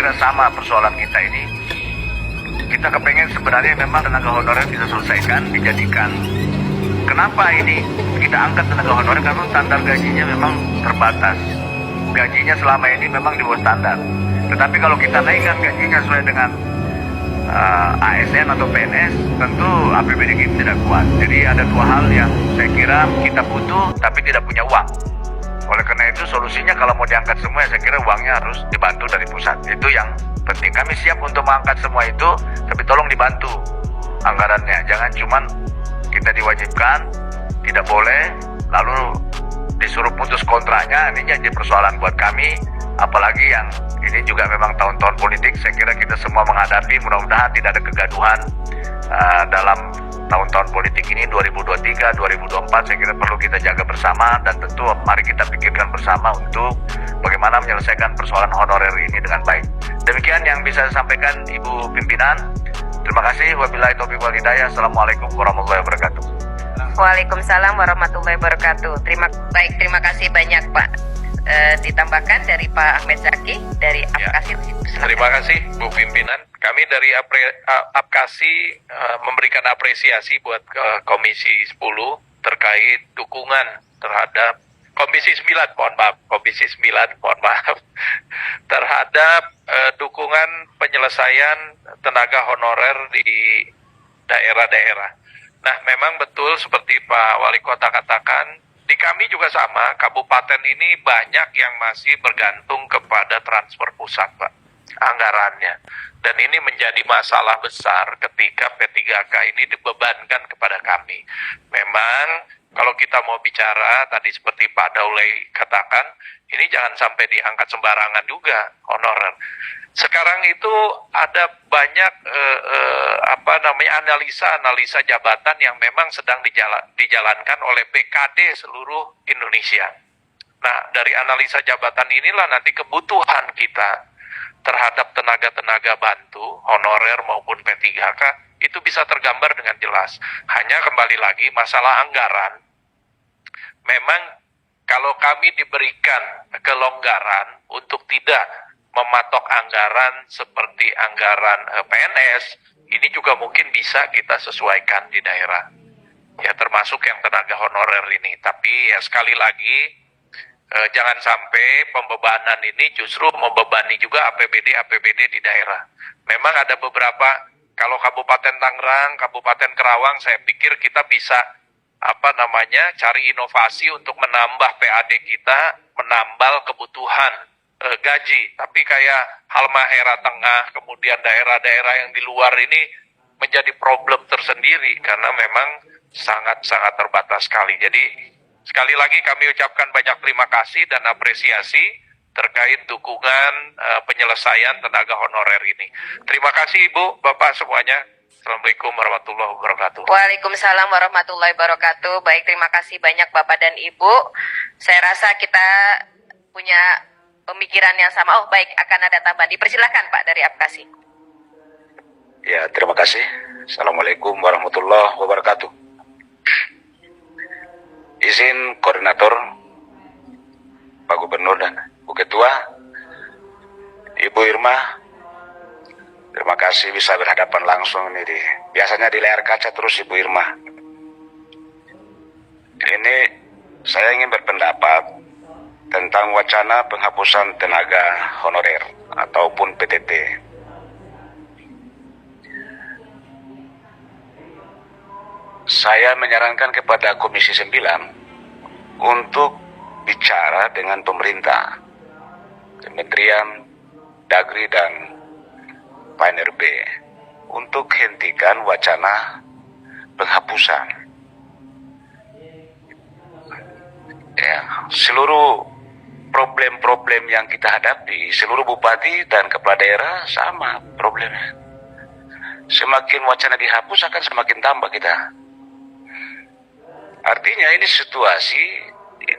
kira sama persoalan kita ini. Kita kepengen sebenarnya memang tenaga honorer bisa selesaikan, dijadikan. Kenapa ini kita angkat tenaga honorer? Karena standar gajinya memang terbatas. Gajinya selama ini memang di bawah standar. Tetapi kalau kita naikkan gajinya sesuai dengan ASN atau PNS, tentu APBD kita tidak kuat. Jadi ada dua hal yang saya kira kita butuh tapi tidak punya uang. Oleh karena itu solusinya kalau mau diangkat semua, saya kira uangnya harus dibantu dari pusat. Itu yang penting. Kami siap untuk mengangkat semua itu, tapi tolong dibantu anggarannya. Jangan cuman kita diwajibkan, tidak boleh, lalu disuruh putus kontraknya. Ini jadi persoalan buat kami. Apalagi yang ini juga memang tahun-tahun politik. Saya kira kita semua menghadapi, mudah-mudahan tidak ada kegaduhan dalam tahun-tahun politik ini 2023, 2024. Saya kira perlu kita jaga bersama, dan tentu mari kita pikirkan bersama untuk bagaimana menyelesaikan persoalan honorer ini dengan baik. Demikian yang bisa saya sampaikan, Ibu Pimpinan. Terima kasih. Wabillahi taufiq wal hidayah. Assalamualaikum warahmatullahi wabarakatuh. Waalaikumsalam warahmatullahi wabarakatuh. Terima kasih banyak Pak. Ditambahkan dari Pak Ahmed Zaki dari Apkasi. Terima kasih Bu Pimpinan. Kami dari Apkasi memberikan apresiasi buat Komisi 10 terkait dukungan terhadap Komisi 9, mohon maaf, terhadap dukungan penyelesaian tenaga honorer di daerah-daerah. Nah, memang betul seperti Pak Wali Kota katakan, di kami juga sama, kabupaten ini banyak yang masih bergantung kepada transfer pusat, Pak, anggarannya. Dan ini menjadi masalah besar ketika P3K ini dibebankan kepada kami. Memang kalau kita mau bicara, tadi seperti Pak Daulay katakan, ini jangan sampai diangkat sembarangan juga honorer. Sekarang itu ada banyak analisa jabatan yang memang sedang dijalankan oleh BKD seluruh Indonesia. Nah, dari analisa jabatan inilah nanti kebutuhan kita terhadap tenaga-tenaga bantu, honorer maupun P3K, itu bisa tergambar dengan jelas. Hanya kembali lagi masalah anggaran. Memang kalau kami diberikan kelonggaran untuk tidak mematok anggaran seperti anggaran PNS, ini juga mungkin bisa kita sesuaikan di daerah. Ya, termasuk yang tenaga honorer ini. Tapi ya sekali lagi, jangan sampai pembebanan ini justru membebani juga APBD di daerah. Memang ada beberapa, kalau Kabupaten Tangerang, Kabupaten Kerawang, saya pikir kita bisa cari inovasi untuk menambah PAD kita, menambal kebutuhan gaji. Tapi kayak Halmahera Tengah, kemudian daerah-daerah yang di luar ini menjadi problem tersendiri karena memang sangat-sangat terbatas sekali. Jadi sekali lagi kami ucapkan banyak terima kasih dan apresiasi terkait dukungan penyelesaian tenaga honorer ini. Terima kasih Ibu, Bapak semuanya. Assalamualaikum warahmatullahi wabarakatuh. Waalaikumsalam warahmatullahi wabarakatuh. Baik, terima kasih banyak Bapak dan Ibu. Saya rasa kita punya pemikiran yang sama. Oh baik, akan ada tambahan. Dipersilakan Pak dari Apkasi. Ya, terima kasih. Assalamualaikum warahmatullahi wabarakatuh. Izin koordinator, Pak Gubernur dan Bu Ketua, Ibu Irma, terima kasih bisa berhadapan langsung ini biasanya di layar kaca terus Ibu Irma. Ini saya ingin berpendapat tentang wacana penghapusan tenaga honorer ataupun PTT. Saya menyarankan kepada Komisi 9 untuk bicara dengan pemerintah, Kementerian Dagri dan PNRB untuk hentikan wacana penghapusan. Ya, seluruh problem-problem yang kita hadapi, seluruh bupati dan kepala daerah sama problemnya. Semakin wacana dihapus akan semakin tambah kita. Artinya ini situasi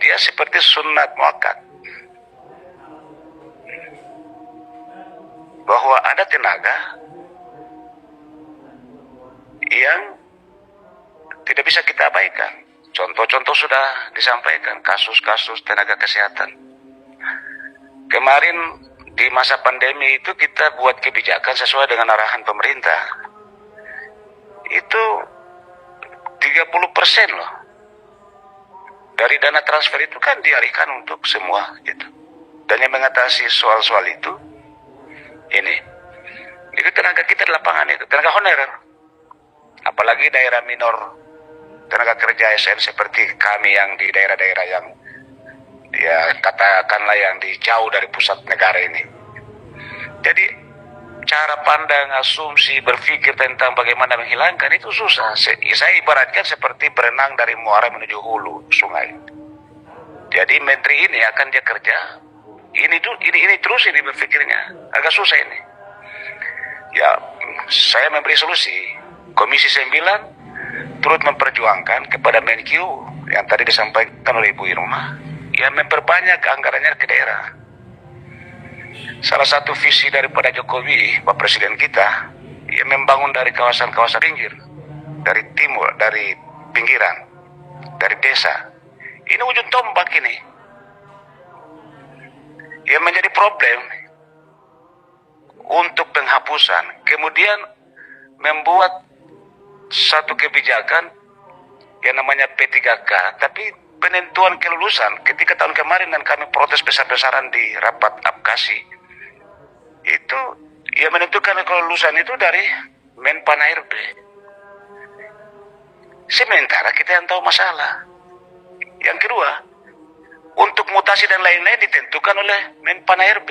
dia seperti sunat muakkad, bahwa ada tenaga yang tidak bisa kita abaikan. Contoh-contoh sudah disampaikan, kasus-kasus tenaga kesehatan. Kemarin di masa pandemi itu kita buat kebijakan sesuai dengan arahan pemerintah. Itu 30% loh. Dari dana transfer itu kan dialihkan untuk semua gitu. Dan yang mengatasi soal-soal itu, ini tenaga kita di lapangan itu, tenaga honorer. Apalagi daerah minor, tenaga kerja ASN seperti kami yang di daerah-daerah yang ya katakanlah yang di jauh dari pusat negara ini. Jadi cara pandang, asumsi, berpikir tentang bagaimana menghilangkan itu susah. Saya ibaratkan seperti berenang dari muara menuju hulu sungai. Jadi menteri ini akan dia kerja, ini terus ini berpikirnya, agak susah ini. Ya, saya memberi solusi. Komisi 9 turut memperjuangkan kepada Menq yang tadi disampaikan oleh Ibu Irma, yang memperbanyak anggarannya ke daerah. Salah satu visi daripada Jokowi, Pak Presiden kita, ia membangun dari kawasan-kawasan pinggir, dari timur, dari pinggiran, dari desa. Ini ujung tombak ini. Yang menjadi problem untuk penghapusan, kemudian membuat satu kebijakan yang namanya P3K, tapi penentuan kelulusan ketika tahun kemarin dan kami protes besar-besaran di rapat APKASI, itu ya menentukan kelulusan itu dari Menpan ARB. Sementara kita yang tahu masalah. Yang kedua, untuk mutasi dan lain-lain ditentukan oleh Menpan ARB.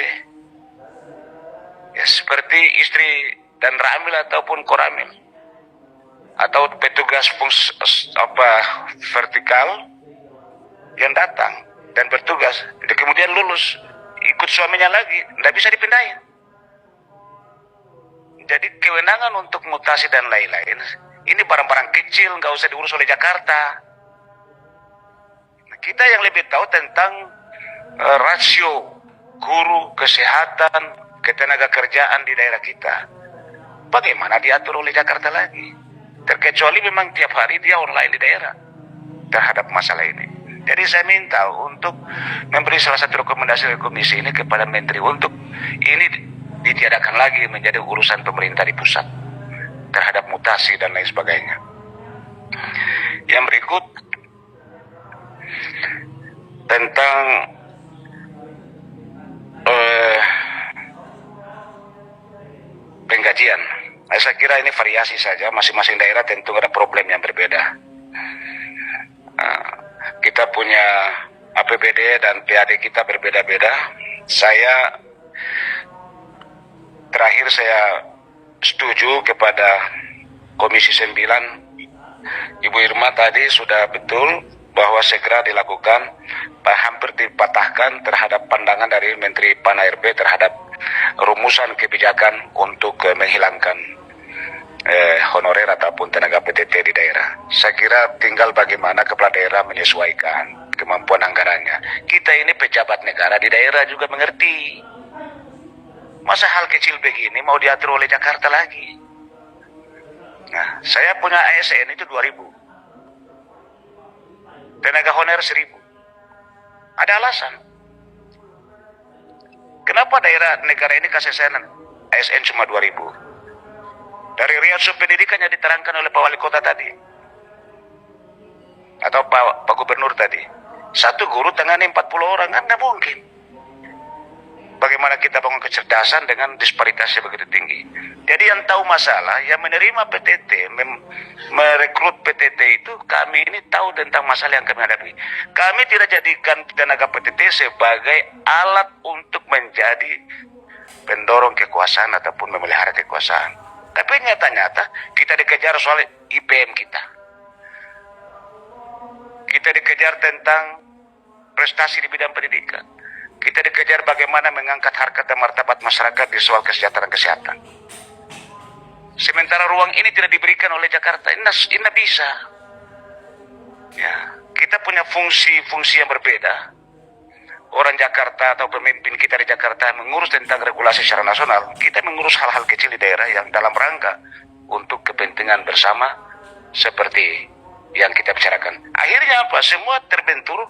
Ya, seperti istri dan ramil ataupun koramil, atau petugas vertikal yang datang dan bertugas, kemudian lulus, ikut suaminya lagi, tidak bisa dipindahin. Jadi kewenangan untuk mutasi dan lain-lain, ini barang-barang kecil, nggak usah diurus oleh Jakarta. Kita yang lebih tahu tentang rasio guru, kesehatan, ketenaga kerjaan di daerah kita. Bagaimana diatur oleh Jakarta lagi? Terkecuali memang tiap hari dia online di daerah terhadap masalah ini. Jadi saya minta untuk memberi salah satu rekomendasi dari komisi ini kepada Menteri untuk ini ditiadakan lagi menjadi urusan pemerintah di pusat terhadap mutasi dan lain sebagainya. Yang berikut tentang penggajian. Saya kira ini variasi saja, masing-masing daerah tentu ada problem yang berbeda. Kita punya APBD dan PAD kita berbeda-beda. Terakhir saya setuju kepada Komisi 9. Ibu Irma tadi sudah betul bahwa segera dilakukan, hampir dipatahkan terhadap pandangan dari Menteri Pan ARB terhadap rumusan kebijakan untuk menghilangkan honorer ataupun tenaga PTT di daerah. Saya kira tinggal bagaimana kepala daerah menyesuaikan kemampuan anggarannya. Kita ini pejabat negara di daerah juga mengerti. Masa hal kecil begini mau diatur oleh Jakarta lagi? Nah, saya punya ASN itu 2.000. Tenaga honorer 1.000. Ada alasan. Kenapa daerah negara ini kasih saya ASN cuma 2.000? Dari riwayat pendidikannya diterangkan oleh Pak Wali Kota tadi, atau Pak Gubernur tadi. Satu guru tangani 40 orang, kan nggak mungkin. Bagaimana kita bangun kecerdasan dengan disparitasnya begitu tinggi. Jadi yang tahu masalah, yang menerima PTT, merekrut PTT itu, kami ini tahu tentang masalah yang kami hadapi. Kami tidak jadikan tenaga PTT sebagai alat untuk menjadi pendorong kekuasaan ataupun memelihara kekuasaan. Tapi nyata-nyata kita dikejar soal IPM kita. Kita dikejar tentang prestasi di bidang pendidikan. Kita dikejar bagaimana mengangkat harkat dan martabat masyarakat di soal kesejahteraan kesehatan. Sementara ruang ini tidak diberikan oleh Jakarta, ini bisa. Ya, kita punya fungsi-fungsi yang berbeda. Orang Jakarta atau pemimpin kita di Jakarta mengurus tentang regulasi secara nasional, kita mengurus hal-hal kecil di daerah yang dalam rangka untuk kepentingan bersama seperti yang kita bicarakan. Akhirnya apa? Semua terbentur